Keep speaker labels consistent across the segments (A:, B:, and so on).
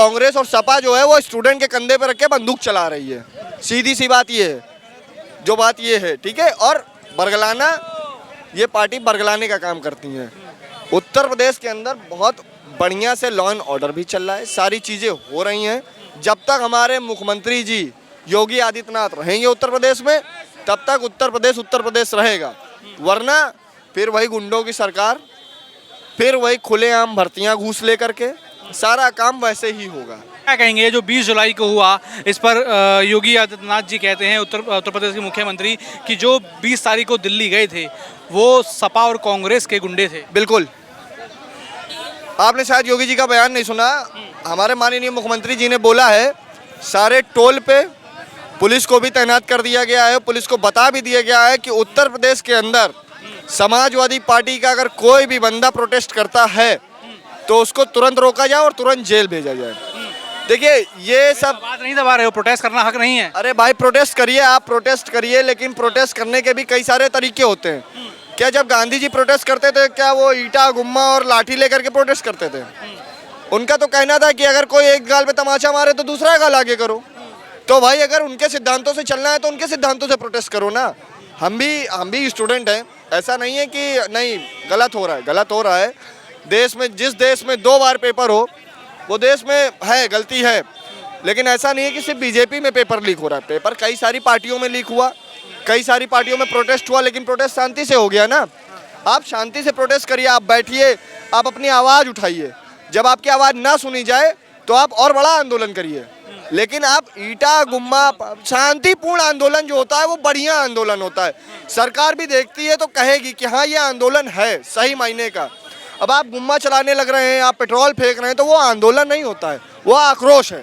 A: कांग्रेस और सपा जो है वो स्टूडेंट के कंधे पर रख के बंदूक चला रही है। सीधी सी बात ये है, जो बात ये है, ठीक है। और बरगलाना, ये पार्टी बरगलाने का काम करती है। उत्तर प्रदेश के अंदर बहुत बढ़िया से लॉ एंड ऑर्डर भी चल रहा है, सारी चीज़ें हो रही हैं। जब तक हमारे मुख्यमंत्री जी योगी आदित्यनाथ रहेंगे उत्तर प्रदेश में, तब तक उत्तर प्रदेश रहेगा। वरना फिर वही गुंडों की सरकार, फिर वही खुलेआम भर्तियां घूस लेकर के सारा काम वैसे ही होगा।
B: क्या कहेंगे जो 20 जुलाई को हुआ, इस पर योगी आदित्यनाथ जी कहते हैं, उत्तर प्रदेश के मुख्यमंत्री, कि जो 20 तारीख को दिल्ली गए थे वो सपा और कांग्रेस के गुंडे थे।
A: बिल्कुल, आपने शायद योगी जी का बयान नहीं सुना। हमारे माननीय मुख्यमंत्री जी ने बोला है सारे टोल पे पुलिस को भी तैनात कर दिया गया है। पुलिस को बता भी दिया गया है कि उत्तर प्रदेश के अंदर समाजवादी पार्टी का अगर कोई भी बंदा प्रोटेस्ट करता है तो उसको तुरंत रोका जाए और तुरंत जेल भेजा जाए। देखिए ये सब
B: बात नहीं दबा रहे हो, प्रोटेस्ट करना हक नहीं है।
A: अरे भाई प्रोटेस्ट करिए, आप प्रोटेस्ट करिए, लेकिन प्रोटेस्ट करने के भी कई सारे तरीके होते हैं। क्या जब गांधी जी प्रोटेस्ट करते थे क्या वो ईटा गुम्मा और लाठी लेकर के प्रोटेस्ट करते थे? उनका तो कहना था कि अगर कोई एक गाल पे तमाचा मारे तो दूसरा गाल आगे करो। तो भाई अगर उनके सिद्धांतों से चलना है तो उनके सिद्धांतों से प्रोटेस्ट करो ना। हम भी स्टूडेंट हैं, ऐसा नहीं है कि नहीं गलत हो रहा है। देश में जिस देश में 2 बार पेपर हो वो देश में है, गलती है, लेकिन ऐसा नहीं है कि सिर्फ बीजेपी में पेपर लीक हो रहा है। पेपर कई सारी पार्टियों में लीक हुआ, कई सारी पार्टियों में प्रोटेस्ट हुआ, लेकिन प्रोटेस्ट शांति से हो गया ना। आप शांति से प्रोटेस्ट करिए, आप बैठिए, आप अपनी आवाज़ उठाइए। जब आपकी आवाज़ ना सुनी जाए तो आप और बड़ा आंदोलन करिए। लेकिन आप ईटा गुम्मा, शांतिपूर्ण आंदोलन जो होता है वो बढ़िया आंदोलन होता है। सरकार भी देखती है तो कहेगी कि हाँ ये आंदोलन है सही मायने का। अब आप गुम्मा चलाने लग रहे हैं, आप पेट्रोल फेंक रहे हैं, तो वो आंदोलन नहीं होता है, वो आक्रोश है।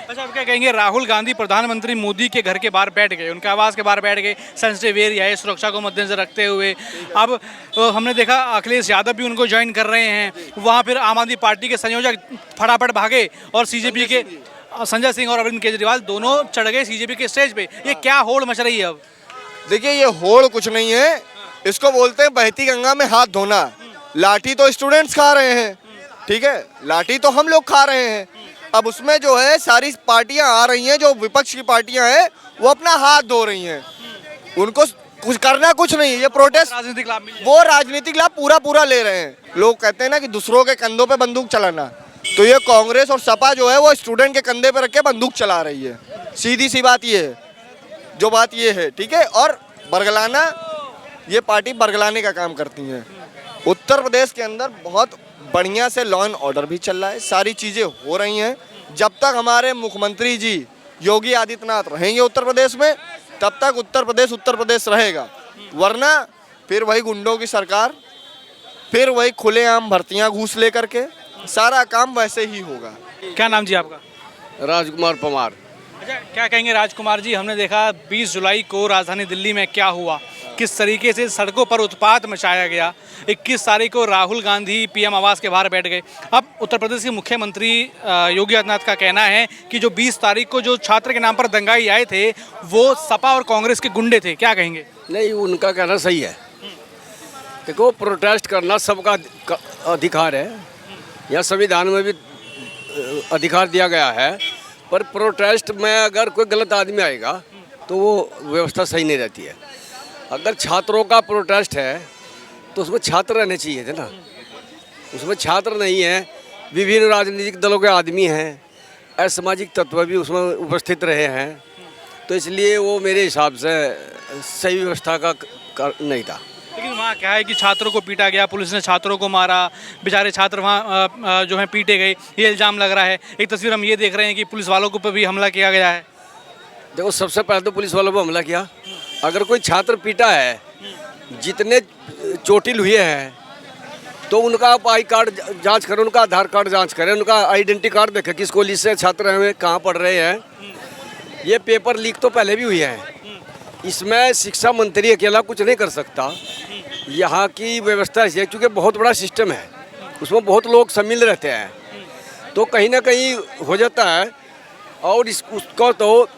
B: अच्छा, आप क्या कहेंगे, राहुल गांधी प्रधानमंत्री मोदी के घर के बाहर बैठ गए, उनके आवास के बाहर बैठ गए, सेंसिटिव एरिया है, सुरक्षा को मद्देनजर रखते हुए। अब हमने देखा अखिलेश यादव भी उनको ज्वाइन कर रहे हैं। वहाँ फिर आम आदमी पार्टी के संयोजक फटाफट भागे और सीजेपी के संजय सिंह और अरविंद केजरीवाल दोनों चढ़ गए सीजेपी के स्टेज पे। ये क्या होड़ मच रही है अब?
A: देखिए ये होड़ कुछ नहीं है, इसको बोलते हैं बहती गंगा में हाथ धोना। लाठी तो स्टूडेंट्स खा रहे हैं, ठीक है, लाठी तो हम लोग खा रहे हैं। अब उसमें जो है सारी पार्टियां आ रही हैं, जो विपक्ष की पार्टियां हैं वो अपना हाथ धो रही हैं। उनको कुछ करना कुछ नहीं, ये प्रोटेस्ट
B: राजनीतिक लाभ,
A: वो राजनीतिक लाभ पूरा ले रहे हैं। लोग कहते हैं ना कि दूसरों के कंधों पे बंदूक चलाना, तो ये कांग्रेस और सपा जो है वो स्टूडेंट के कंधे पे रख के बंदूक चला रही है। सीधी सी बात ये है, जो बात ये है, ठीक है। और बरगलाना, ये पार्टी बरगलाने का काम करती है। उत्तर प्रदेश के अंदर बहुत बढ़िया से लॉ एंड ऑर्डर भी चल रहा है, सारी चीज़ें हो रही हैं। जब तक हमारे मुख्यमंत्री जी योगी आदित्यनाथ रहेंगे उत्तर प्रदेश में, तब तक उत्तर प्रदेश रहेगा। वरना फिर वही गुंडों की सरकार, फिर वही खुलेआम भर्तियां घूस लेकर के सारा काम वैसे ही होगा।
B: क्या नाम जी आपका?
C: राजकुमार परमार।
B: अच्छा, क्या कहेंगे राजकुमार जी, हमने देखा 20 जुलाई को राजधानी दिल्ली में क्या हुआ, किस तरीके से सड़कों पर उत्पात मचाया गया। 21 तारीख को राहुल गांधी पीएम आवास के बाहर बैठ गए। अब उत्तर प्रदेश के मुख्यमंत्री योगी आदित्यनाथ का कहना है कि जो 20 तारीख को जो छात्र के नाम पर दंगाई आए थे वो सपा और कांग्रेस के गुंडे थे। क्या कहेंगे?
C: नहीं, उनका कहना सही है। देखो, प्रोटेस्ट करना सबका अधिकार है, यह संविधान में भी अधिकार दिया गया है। पर प्रोटेस्ट में अगर कोई गलत आदमी आएगा तो वो व्यवस्था सही नहीं रहती है। अगर छात्रों का प्रोटेस्ट है तो उसमें छात्र रहने चाहिए थे ना, उसमें छात्र नहीं है, विभिन्न राजनीतिक दलों के आदमी हैं, असामाजिक तत्व भी उसमें उपस्थित रहे हैं, तो इसलिए वो मेरे हिसाब से सही व्यवस्था का नहीं था।
B: लेकिन वहाँ क्या है कि छात्रों को पीटा गया, पुलिस ने छात्रों को मारा, बेचारे छात्र वहाँ जो हैं पीटे गए, ये इल्ज़ाम लग रहा है। एक तस्वीर हम ये देख रहे हैं कि पुलिस वालों को पर भी हमला किया गया है।
C: देखो, सबसे पहले तो पुलिस वालों पर हमला किया। अगर कोई छात्र पीटा है, जितने चोटिल हुए हैं, तो उनका आप आई कार्ड जांच करें, उनका आधार कार्ड जांच करें, उनका आइडेंटिटी कार्ड देखें किस कॉलेज से छात्र हैं, कहाँ पढ़ रहे हैं। ये पेपर लीक तो पहले भी हुई है, इसमें शिक्षा मंत्री अकेला कुछ नहीं कर सकता। यहाँ की व्यवस्था ऐसी है, क्योंकि बहुत बड़ा सिस्टम है, उसमें बहुत लोग शामिल रहते हैं, तो कहीं ना कहीं हो जाता है। और उसको तो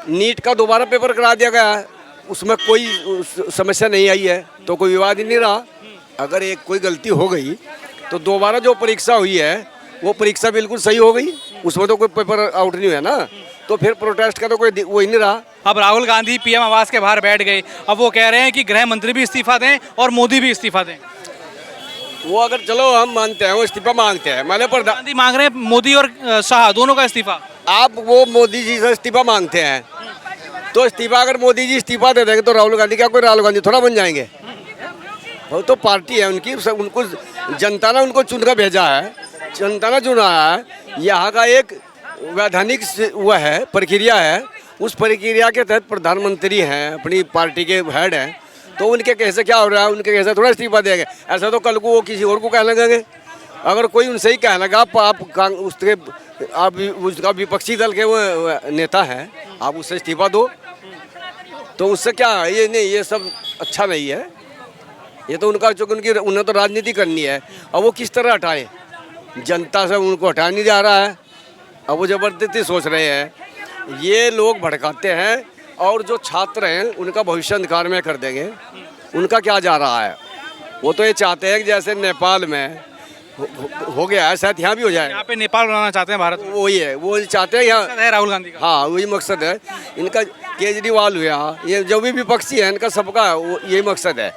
C: नीट का दोबारा पेपर करा दिया गया है, उसमें कोई समस्या नहीं आई है, तो कोई विवाद ही नहीं रहा। अगर एक कोई गलती हो गई तो दोबारा जो परीक्षा हुई है वो परीक्षा बिल्कुल सही हो गई, उसमें तो कोई पेपर आउट नहीं हुआ ना, तो फिर प्रोटेस्ट का तो कोई वो ही नहीं रहा।
B: अब राहुल गांधी पीएम आवास के बाहर बैठ गए, अब वो कह रहे हैं कि गृह मंत्री भी इस्तीफा दें और मोदी भी इस्तीफा दें।
C: वो अगर चलो हम मानते हैं वो इस्तीफा मांगते हैं, मैंने प्रधान
B: गांधी मांग रहे हैं मोदी और शाह दोनों का इस्तीफा।
C: आप वो मोदी जी से इस्तीफा मांगते हैं, तो इस्तीफा अगर मोदी जी इस्तीफा दे देंगे तो राहुल गांधी क्या कोई राहुल गांधी थोड़ा बन जाएंगे? वो तो पार्टी है उनकी, उनको जनता ने उनको चुनकर भेजा है, जनता ने चुना है। यहाँ का एक वैधानिक वह है, प्रक्रिया है, उस प्रक्रिया के तहत प्रधानमंत्री हैं, अपनी पार्टी के हेड हैं, तो उनके कैसे क्या हो रहा है, उनके कैसे थोड़ा इस्तीफा देंगे? ऐसा तो कल को वो किसी और को कहने लगेंगे। अगर कोई उनसे ही कहने लगा आप उसका विपक्षी दल के वो नेता हैं, आप उससे इस्तीफा दो, तो उससे क्या? ये नहीं, ये सब अच्छा नहीं है। ये तो उनका चूँकि उन्हें तो राजनीति करनी है, अब वो किस तरह हटाएं? जनता से उनको हटा नहीं जा रहा है, अब वो ज़बरदस्ती सोच रहे हैं। ये लोग भड़काते हैं, और जो छात्र हैं उनका भविष्य अंधकार में कर देंगे। उनका क्या जा रहा है? वो तो ये चाहते हैं कि जैसे नेपाल में हो गया है, शायद यहाँ भी हो जाए।
B: यहाँ पे नेपाल बनाना चाहते हैं भारत,
C: वही है, वो चाहते हैं यहाँ।
B: है राहुल गांधी का।
C: हाँ, वही मकसद है इनका। केजरीवाल हुआ, ये जो भी विपक्षी है इनका, सबका यही मकसद है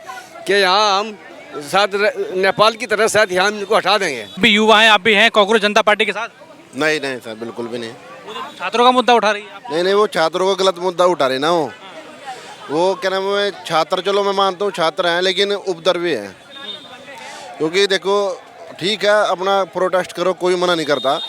C: कि यहाँ हम शायद नेपाल की तरह शायद यहाँ इनको हटा देंगे।
B: अभी युवा हैं, आप भी हैं कांग्रेस जनता पार्टी के साथ?
D: नहीं नहीं सर, बिल्कुल भी नहीं।
B: वो तो छात्रों का मुद्दा उठा रही है।
D: नहीं नहीं, वो छात्रों का गलत मुद्दा उठा रहे ना। वो क्या नाम है, छात्र, चलो मैं मानता हूँ छात्र हैं, लेकिन उपद्रवी हैं। क्योंकि देखो, ठीक है अपना प्रोटेस्ट करो, कोई मना नहीं करता,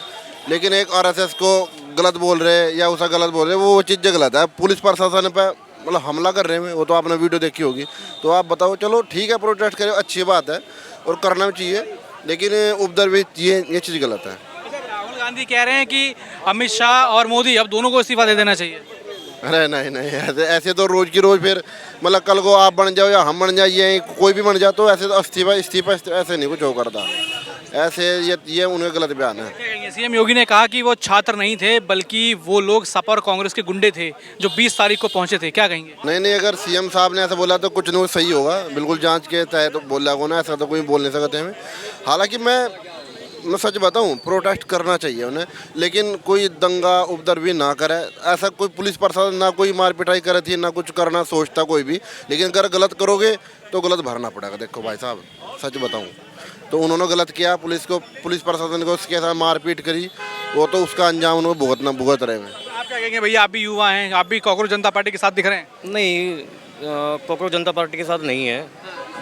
D: लेकिन एक आरएसएस को गलत बोल रहे या उसे गलत बोल रहे, वो चीज़ गलत है। पुलिस प्रशासन पे मतलब हमला कर रहे हैं, वो तो आपने वीडियो देखी होगी। तो आप बताओ, चलो ठीक है प्रोटेस्ट करो, अच्छी बात है और करना भी चाहिए, लेकिन उपद्रवी ये चीज़ गलत है।
B: राहुल गांधी कह रहे हैं कि अमित शाह और मोदी अब दोनों को इस्तीफा दे देना चाहिए।
D: अरे नहीं नहीं, ऐसे तो रोज़ की रोज़ फिर मतलब कल को आप बन जाओ या हम बन जाइए, कोई भी बन जाए, तो ऐसे तो इस्तीफा ऐसे नहीं कुछ हो करता। ऐसे ये उन्हें गलत बयान है।
B: सीएम योगी ने कहा कि वो छात्र नहीं थे, बल्कि वो लोग सपा और कांग्रेस के गुंडे थे जो 20 तारीख को पहुंचे थे। क्या कहेंगे?
D: नहीं नहीं, अगर सीएम साहब ने ऐसा बोला तो कुछ नहीं सही होगा, बिल्कुल जांच के तहत तो बोला होगा, ऐसा तो कोई बोल नहीं सकते हमें। हालांकि मैं सच बताऊं, प्रोटेस्ट करना चाहिए उन्हें, लेकिन कोई दंगा उपद्रवी ना करे। ऐसा कोई पुलिस प्रशासन ना कोई मार पिटाई करे थी, ना कुछ करना सोचता कोई भी, लेकिन अगर गलत करोगे तो गलत भरना पड़ेगा। देखो भाई साहब, सच बताऊं तो उन्होंने गलत किया, पुलिस प्रशासन को उसके साथ मारपीट करी, वो तो उसका अंजाम उन्हें भुगत रहे हैं।
B: आप क्या कहेंगे भैया? आप भी युवा हैं, आप भी कांग्रेस जनता पार्टी के साथ दिख रहे हैं?
E: नहीं, कांग्रेस जनता पार्टी के साथ नहीं है।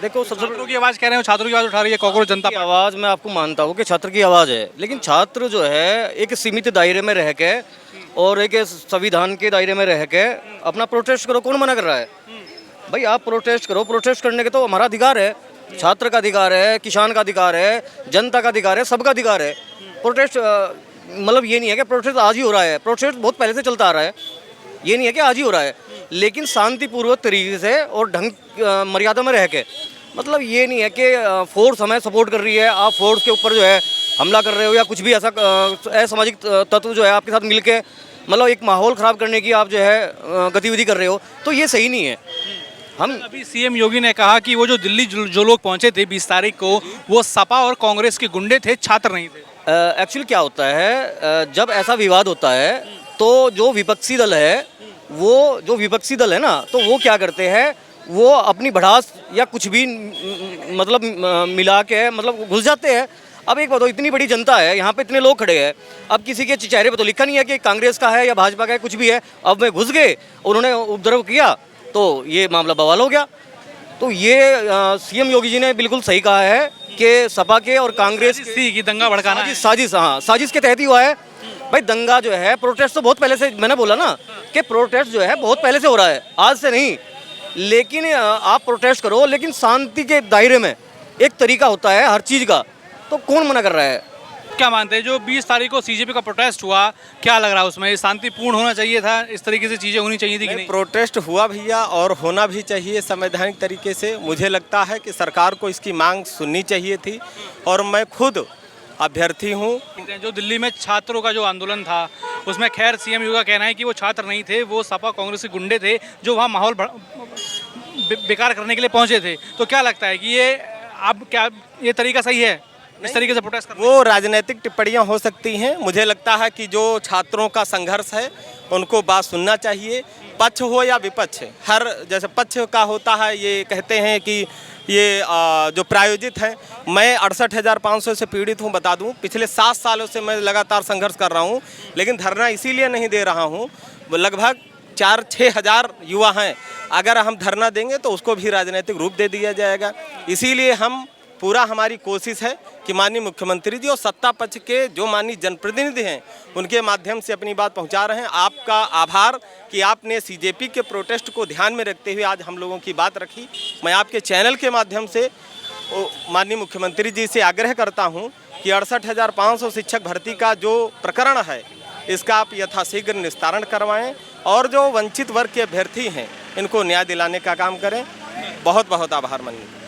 E: देखो, सबसे
B: छात्रों की आवाज़ कह रहे हो, छात्रों की आवाज़ उठा रही है कांग्रेस जनता
E: की आवाज़ मैं आपको मानता हूँ कि छात्र की आवाज़ है, लेकिन छात्र जो है एक सीमित दायरे में रह के और एक संविधान के दायरे में रह के अपना प्रोटेस्ट करो। कौन मना कर रहा है भाई? आप प्रोटेस्ट करो, प्रोटेस्ट करने के तो हमारा अधिकार है, छात्र का अधिकार है, किसान का अधिकार है, जनता का अधिकार है, सबका अधिकार है। प्रोटेस्ट मतलब ये नहीं है कि प्रोटेस्ट आज ही हो रहा है, प्रोटेस्ट बहुत पहले से चलता आ रहा है, ये नहीं है कि आज ही हो रहा है, लेकिन शांतिपूर्वक तरीके से और ढंग मर्यादा में रह के। मतलब ये नहीं है कि फोर्स हमें सपोर्ट कर रही है, आप फोर्स के ऊपर जो है हमला कर रहे हो या कुछ भी ऐसा असामाजिक तत्व जो है आपके साथ मिलके मतलब एक माहौल ख़राब करने की आप जो है गतिविधि कर रहे हो, तो ये सही नहीं है। हम
B: अभी सीएम योगी ने कहा कि वो जो दिल्ली जो लोग पहुंचे थे 20 तारीख को, वो सपा और कांग्रेस के गुंडे थे, छात्र नहीं थे।
E: एक्चुअली क्या होता है, जब ऐसा विवाद होता है तो जो विपक्षी दल है ना, तो वो क्या करते हैं, वो अपनी भड़ास या कुछ भी मतलब मिला के मतलब घुस जाते हैं। अब एक बताओ, इतनी बड़ी जनता है, यहाँ पे इतने लोग खड़े हैं, अब किसी के चेहरे पे तो लिखा नहीं है कि कांग्रेस का है या भाजपा का है, कुछ भी है। अब वे घुस गए, उन्होंने उपद्रव किया, तो ये मामला बवाल हो गया। तो ये सीएम योगी जी ने बिल्कुल सही कहा है कि सपा के और कांग्रेस
B: की दंगा भड़काना है।
E: साजिश के तहत ही हुआ है भाई। दंगा जो है, प्रोटेस्ट तो बहुत पहले से, मैंने बोला ना कि प्रोटेस्ट जो है बहुत पहले से हो रहा है, आज से नहीं। लेकिन आप प्रोटेस्ट करो, लेकिन शांति के दायरे में। एक तरीका होता है हर चीज़ का, तो कौन मना कर रहा है?
B: क्या मानते हैं जो 20 तारीख को सीजेपी का प्रोटेस्ट हुआ, क्या लग रहा है उसमें शांतिपूर्ण होना चाहिए था, इस तरीके से चीज़ें होनी चाहिए थी कि नहीं?
F: प्रोटेस्ट हुआ भैया, और होना भी चाहिए संवैधानिक तरीके से। मुझे लगता है कि सरकार को इसकी मांग सुननी चाहिए थी, और मैं खुद अभ्यर्थी हूँ।
B: जो दिल्ली में छात्रों का जो आंदोलन था, उसमें खैर सीएम योगी का कहना है कि वो छात्र नहीं थे, वो सपा कांग्रेस के गुंडे थे जो वहाँ माहौल बेकार करने के लिए पहुँचे थे। तो क्या लगता है कि ये अब क्या ये तरीका सही है? इस तरीके से प्रोटेस्ट कर
F: वो राजनीतिक टिप्पणियां हो सकती हैं। मुझे लगता है कि जो छात्रों का संघर्ष है उनको बात सुनना चाहिए, पक्ष हो या विपक्ष। हर जैसे पक्ष का होता है, ये कहते हैं कि ये जो प्रायोजित है, मैं 68,500 से पीड़ित हूँ। बता दूँ, पिछले 7 सालों से मैं लगातार संघर्ष कर रहा हूँ, लेकिन धरना इसीलिए नहीं दे रहा हूँ। लगभग 4-6 हज़ार युवा हैं, अगर हम धरना देंगे तो उसको भी राजनीतिक रूप दे दिया जाएगा। इसीलिए पूरा हमारी कोशिश है कि माननीय मुख्यमंत्री जी और सत्ता पक्ष के जो माननीय जनप्रतिनिधि हैं उनके माध्यम से अपनी बात पहुंचा रहे हैं। आपका आभार कि आपने सीजेपी के प्रोटेस्ट को ध्यान में रखते हुए आज हम लोगों की बात रखी। मैं आपके चैनल के माध्यम से माननीय मुख्यमंत्री जी से आग्रह करता हूं कि 68,500 शिक्षक भर्ती का जो प्रकरण है इसका आप यथाशीघ्र निस्तारण करवाएं और जो वंचित वर्ग के अभ्यर्थी हैं इनको न्याय दिलाने का काम करें। बहुत बहुत आभार माननीय।